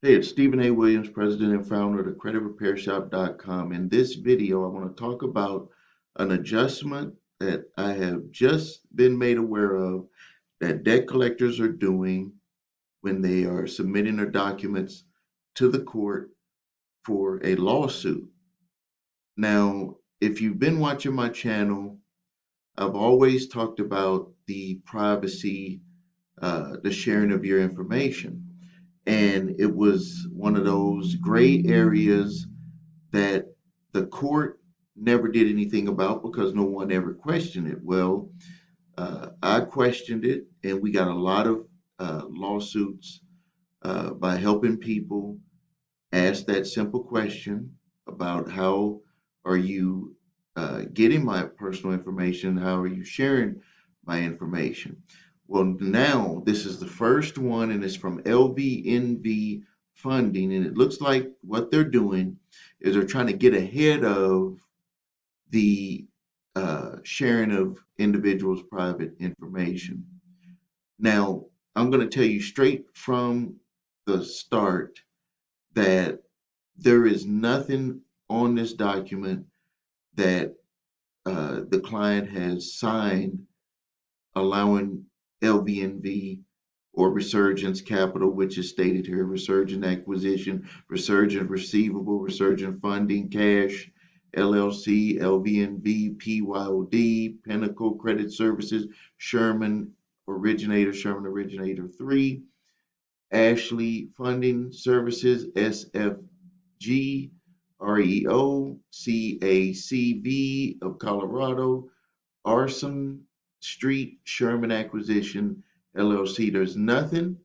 Hey, it's Stephen A. Williams, President and founder of the CreditRepairShop.com. In this video, I want to talk about an adjustment that I have just been made aware of that debt collectors are doing when they are submitting their documents to the court for a lawsuit. Now, if you've been watching my channel, I've always talked about the privacy, the sharing of your information. And it was one of those gray areas that the court never did anything about because no one ever questioned it. Well, I questioned it, and we got a lot of lawsuits by helping people ask that simple question about how are you getting my personal information? How are you sharing my information? Well, now this is the first one, and it's from LVNV funding, and it looks like what they're doing is they're trying to get ahead of the sharing of individuals' private information. Now, I'm going to tell you straight from the start that there is nothing on this document that the client has signed allowing LVNV or Resurgence Capital, which is stated here, Resurgent Acquisition, Resurgent Receivable, Resurgent Funding, Cash, LLC, LVNV, PYOD, Pinnacle Credit Services, Sherman Originator 3, Ashley Funding Services, SFG, REO, CACV of Colorado, Arson Street Sherman Acquisition LLC. There's nothing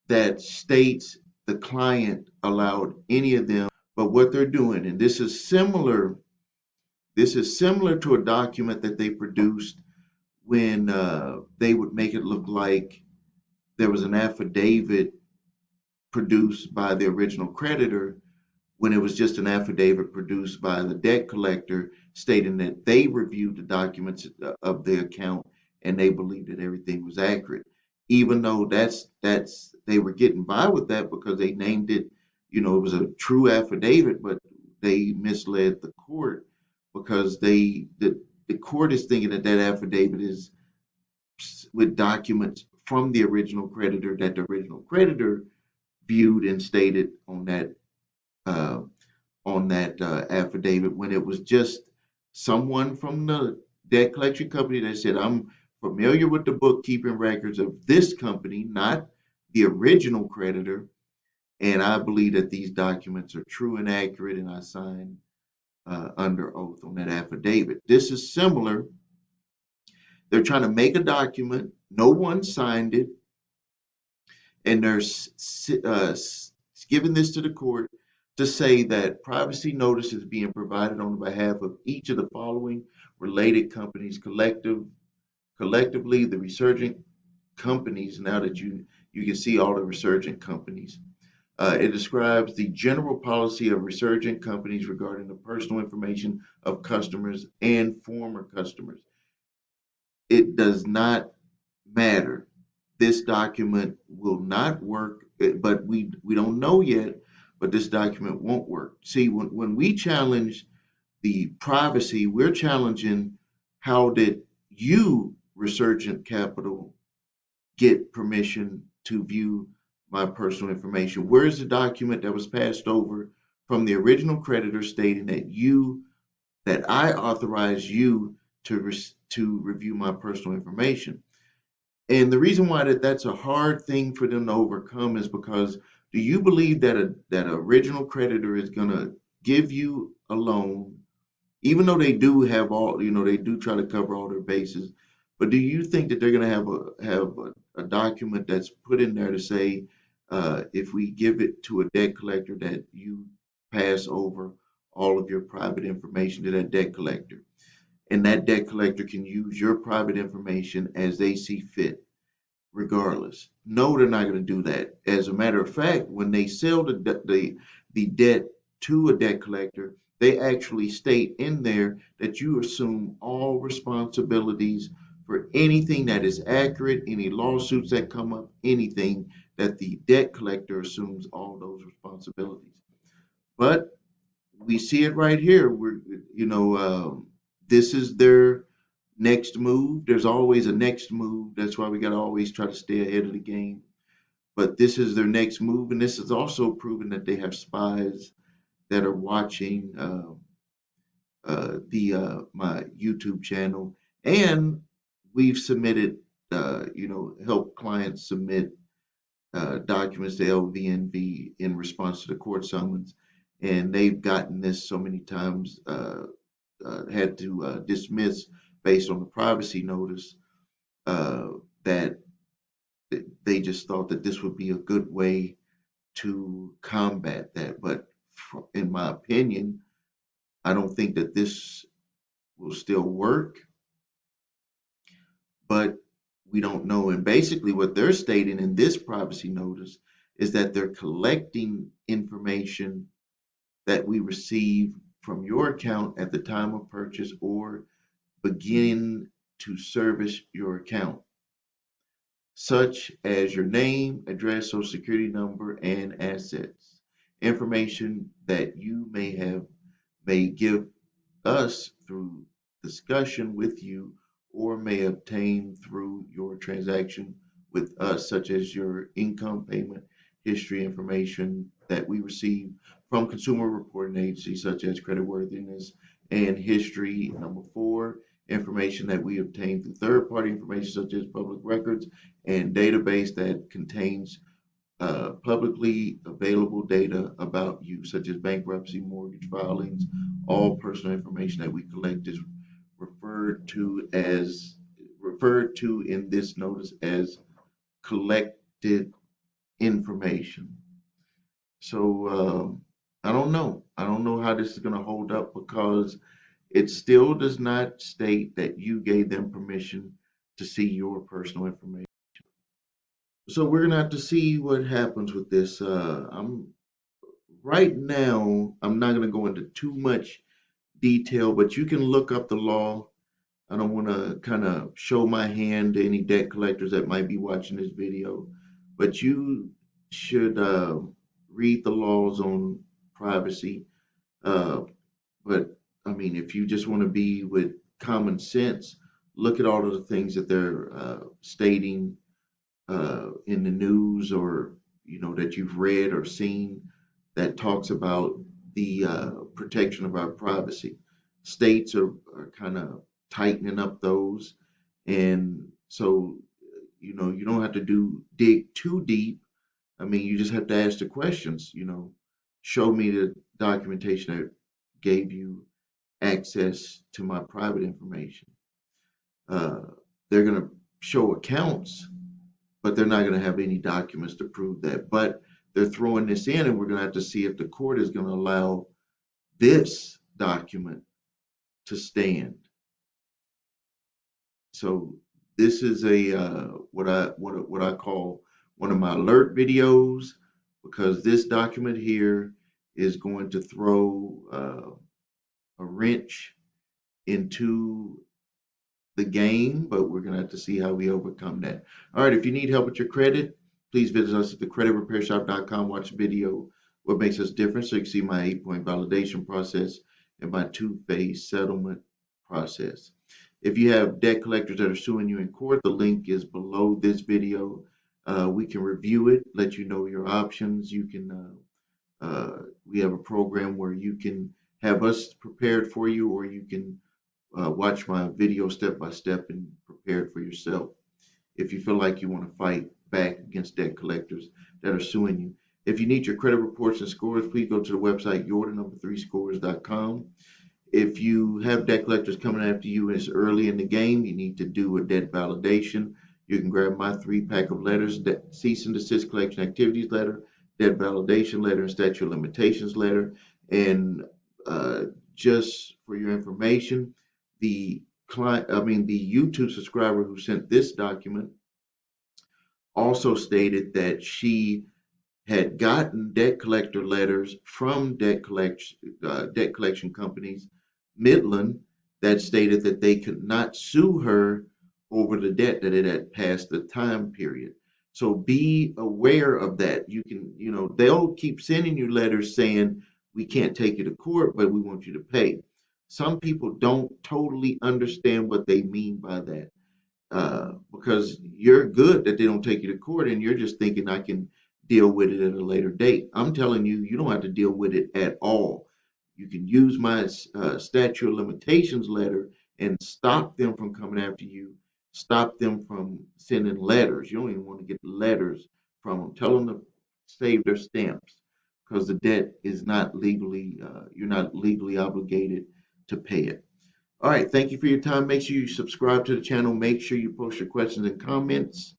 that states the client allowed any of them, but what they're doing, and this is similar to a document that they produced when they would make it look like there was an affidavit produced by the original creditor when it was just an affidavit produced by the debt collector stating that they reviewed the documents of the account and they believed that everything was accurate. Even though that's they were getting by with that because they named it, it was a true affidavit, but they misled the court because the court is thinking that that affidavit is with documents from the original creditor that the original creditor viewed and stated uh, on that affidavit when it was just someone from the debt collection company that said, I'm familiar with the bookkeeping records of this company, not the original creditor, and I believe that these documents are true and accurate, and I signed under oath on that affidavit. This is similar. They're trying to make a document, no one signed it, and they're giving this to the court to say that privacy notice is being provided on behalf of each of the following related companies collectively the resurgent companies. Now that you can see all the resurgent companies, it describes the general policy of resurgent companies regarding the personal information of customers and former customers. It does not matter. This document will not work, but we don't know yet, but this document won't work. See, when we challenge the privacy, we're challenging how did you, Resurgent Capital, get permission to view my personal information? Where's the document that was passed over from the original creditor stating that I authorize you to review my personal information? And the reason why that's a hard thing for them to overcome is because do you believe that that original creditor is going to give you a loan, even though they do have all, they do try to cover all their bases, but do you think that they're going to have a document that's put in there to say, if we give it to a debt collector, that you pass over all of your private information to that debt collector, and that debt collector can use your private information as they see fit? Regardless. No, they're not going to do that. As a matter of fact, when they sell the debt to a debt collector, they actually state in there that you assume all responsibilities for anything that is accurate, any lawsuits that come up, anything that the debt collector assumes all those responsibilities. But we see it right here. This is their next move. There's always a next move. That's why we got to always try to stay ahead of the game. But this is their next move, and this is also proven that they have spies that are watching the my YouTube channel, and we've submitted, help clients submit documents to LVNV in response to the court summons, and they've gotten this so many times, had to dismiss based on the privacy notice, uh, that they just thought that this would be a good way to combat that. But in my opinion, I don't think that this will still work, but we don't know. And basically, what they're stating in this privacy notice is that they're collecting information that we receive from your account at the time of purchase or begin to service your account, such as your name, address, social security number, and assets. Information that you may give us through discussion with you or may obtain through your transaction with us, such as your income payment history information that we receive from consumer reporting agencies such as creditworthiness and history. Number four, information that we obtain through third party information such as public records and database that contains publicly available data about you, such as bankruptcy, mortgage filings. All personal information that we collect is referred to in this notice as collected information. So I don't know. I don't know how this is going to hold up because it still does not state that you gave them permission to see your personal information. So we're gonna have to see what happens with this. I'm right now. I'm not gonna go into too much detail, but you can look up the law. I don't want to kind of show my hand to any debt collectors that might be watching this video, but you should read the laws on privacy. Uh, but I mean, if you just want to be with common sense, look at all of the things that they're stating in the news, or that you've read or seen, that talks about the protection of our privacy. States are kind of tightening up those, and so you don't have to dig too deep. I mean, you just have to ask the questions. Show me the documentation that gave you access to my private information. Uh, they're going to show accounts, but they're not going to have any documents to prove that. But they're throwing this in, and we're going to have to see if the court is going to allow this document to stand. So this is a what I call one of my alert videos, because this document here is going to throw a wrench into the game, but we're going to have to see how we overcome that. All right, if you need help with your credit, please visit us at thecreditrepairshop.com. Watch the video, What Makes Us Different, so you can see my 8-point validation process and my 2-phase settlement process. If you have debt collectors that are suing you in court, the link is below this video. We can review it, let you know your options. We have a program where you can have us prepared for you, or you can watch my video step by step and prepare it for yourself if you feel like you want to fight back against debt collectors that are suing you. If you need your credit reports and scores, please go to the website your3scores.com. If you have debt collectors coming after you and it's early in the game, you need to do a debt validation. You can grab my 3-pack of letters: cease and desist collection activities letter, debt validation letter, and statute of limitations letter. And just for your information, the the YouTube subscriber who sent this document also stated that she had gotten debt collector letters from debt collection companies, Midland, that stated that they could not sue her over the debt, that it had passed the time period. So be aware of that. You can, they'll keep sending you letters saying, we can't take you to court, but we want you to pay. Some people don't totally understand what they mean by that, because you're good that they don't take you to court and you're just thinking I can deal with it at a later date. I'm telling you, you don't have to deal with it at all. You can use my statute of limitations letter and stop them from coming after you, stop them from sending letters. You don't even want to get letters from them. Tell them to save their stamps because the debt is not legally, you're not legally obligated to pay it. All right. Thank you for your time. Make sure you subscribe to the channel. Make sure you post your questions and comments.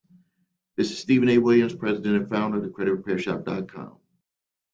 This is Stephen A. Williams, president and founder of thecreditrepairshop.com.